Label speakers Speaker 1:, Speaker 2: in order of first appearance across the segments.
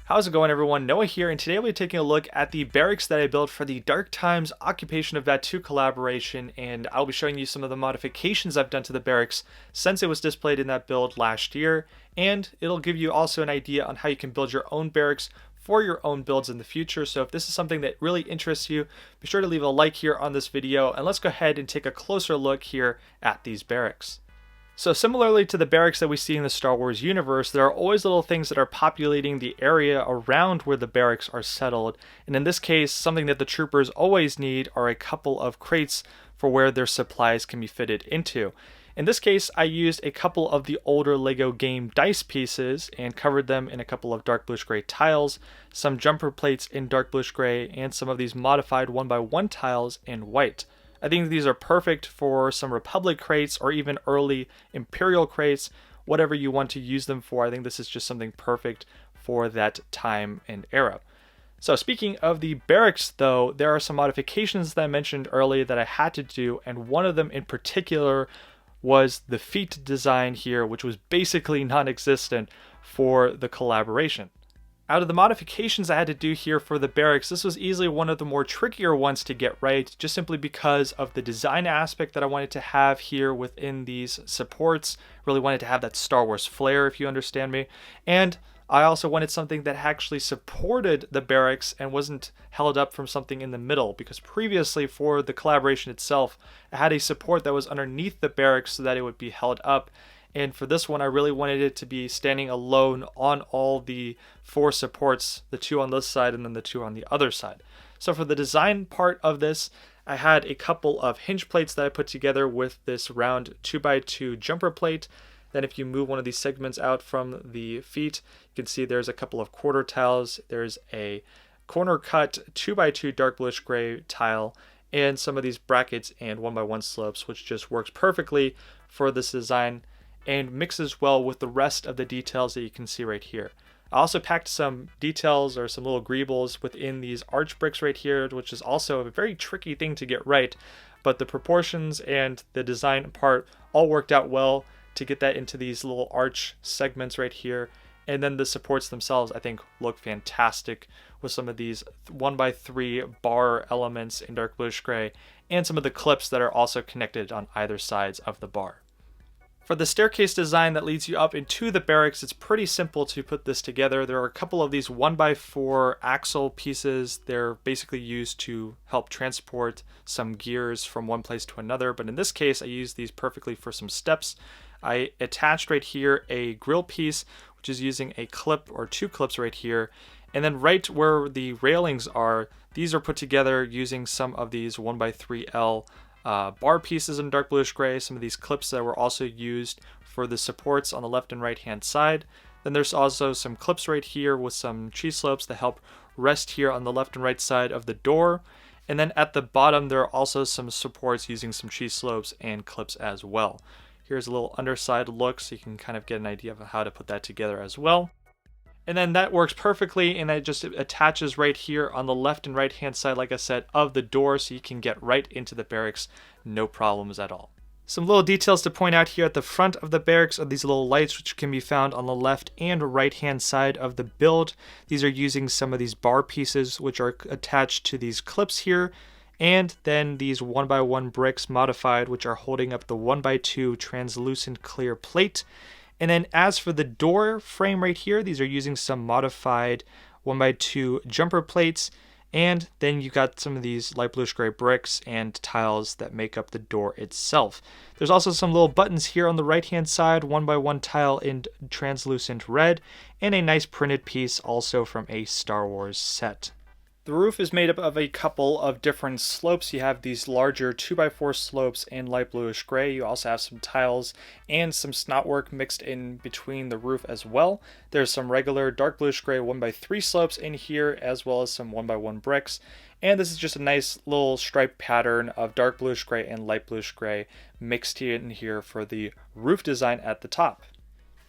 Speaker 1: How's it going, everyone? Noah here, and today we'll be taking a look at the barracks that I built for the Dark Times Occupation of Batuu collaboration, and I'll be showing you some of the modifications I've done to the barracks since it was displayed in that build last year, and it'll give you also an idea on how you can build your own barracks for your own builds in the future. So if this is something that really interests you, be sure to leave a like here on this video, and let's go ahead and take a closer look here at these barracks. So similarly to the barracks that we see in the Star Wars universe, there are always little things that are populating the area around where the barracks are settled. And in this case, something that the troopers always need are a couple of crates for where their supplies can be fitted into. In this case, I used a couple of the older LEGO game dice pieces and covered them in a couple of dark bluish gray tiles, some jumper plates in dark bluish gray, and some of these modified 1x1 tiles in white. I think these are perfect for some Republic crates or even early Imperial crates, whatever you want to use them for. I think this is just something perfect for that time and era. So speaking of the barracks though, there are some modifications that I mentioned earlier that I had to do, and one of them in particular was the feet design here, which was basically non-existent for the collaboration. Out of the modifications I had to do here for the barracks, this was easily one of the more trickier ones to get right, just simply because of the design aspect that I wanted to have here within these supports. Really wanted to have that Star Wars flair, if you understand me. And I also wanted something that actually supported the barracks and wasn't held up from something in the middle, because previously for the collaboration itself, I had a support that was underneath the barracks so that it would be held up. And for this one, I really wanted it to be standing alone on all the four supports, the two on this side and then the two on the other side. So for the design part of this, I had a couple of hinge plates that I put together with this round 2x2 jumper plate. Then if you move one of these segments out from the feet, you can see there's a couple of quarter tiles. There's a corner cut 2x2 dark bluish gray tile, and some of these brackets and 1x1 slopes, which just works perfectly for this design and mixes well with the rest of the details that you can see right here. I also packed some details or some little greebles within these arch bricks right here, which is also a very tricky thing to get right, but the proportions and the design part all worked out well to get that into these little arch segments right here. And then the supports themselves, I think, look fantastic with some of these 1x3 bar elements in dark bluish gray and some of the clips that are also connected on either sides of the bar. For the staircase design that leads you up into the barracks, it's pretty simple to put this together. There are a couple of these 1x4 axle pieces. They're basically used to help transport some gears from one place to another, but in this case I used these perfectly for some steps. I attached right here a grill piece, which is using a clip or two clips right here, and then right where the railings are, these are put together using some of these 1x3L bar pieces in dark bluish gray, some of these clips that were also used for the supports on the left and right hand side. Then there's also some clips right here with some cheese slopes that help rest here on the left and right side of the door. And then at the bottom there are also some supports using some cheese slopes and clips as well. Here's a little underside look so you can kind of get an idea of how to put that together as well. And then that works perfectly, and that just attaches right here on the left and right hand side, like I said, of the door, so you can get right into the barracks, no problems at all. Some little details to point out here at the front of the barracks are these little lights, which can be found on the left and right hand side of the build. These are using some of these bar pieces, which are attached to these clips here, and then these 1x1 bricks modified, which are holding up the 1x2 translucent clear plate. And then as for the door frame right here, these are using some modified 1x2 jumper plates. And then you got some of these light bluish gray bricks and tiles that make up the door itself. There's also some little buttons here on the right hand side, 1x1 tile in translucent red, and a nice printed piece also from a Star Wars set. The roof is made up of a couple of different slopes. You have these larger 2x4 slopes in light bluish gray. You also have some tiles and some snotwork mixed in between the roof as well. There's some regular dark bluish gray 1x3 slopes in here, as well as some 1x1 bricks. And this is just a nice little stripe pattern of dark bluish gray and light bluish gray mixed in here for the roof design at the top.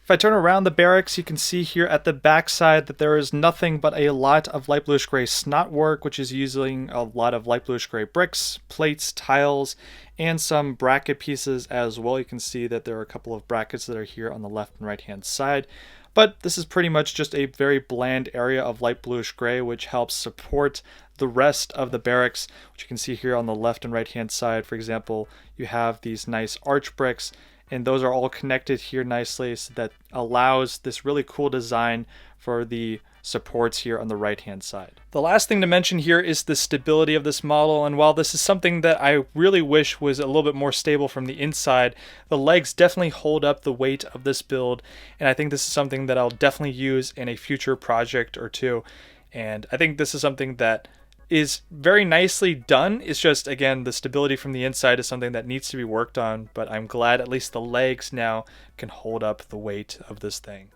Speaker 1: If I turn around the barracks, you can see here at the back side that there is nothing but a lot of light bluish gray snot work, which is using a lot of light bluish gray bricks, plates, tiles, and some bracket pieces as well. You can see that there are a couple of brackets that are here on the left and right hand side. But this is pretty much just a very bland area of light bluish gray, which helps support the rest of the barracks, which you can see here on the left and right hand side. For example, you have these nice arch bricks, and those are all connected here nicely, so that allows this really cool design for the supports here on the right hand side. The last thing to mention here is the stability of this model, and while this is something that I really wish was a little bit more stable from the inside, the legs definitely hold up the weight of this build, and I think this is something that I'll definitely use in a future project or two. And I think this is something that is very nicely done. It's just, again, the stability from the inside is something that needs to be worked on, but I'm glad at least the legs now can hold up the weight of this thing.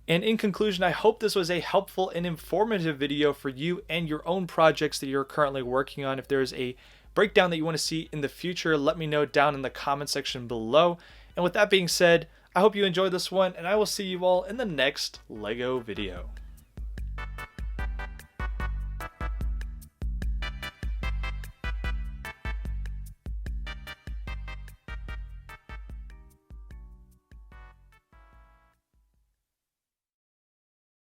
Speaker 1: And in conclusion, I hope this was a helpful and informative video for you and your own projects that you're currently working on. If there's a breakdown that you want to see in the future, let me know down in the comment section below. And with that being said, I hope you enjoyed this one, and I will see you all in the next LEGO video.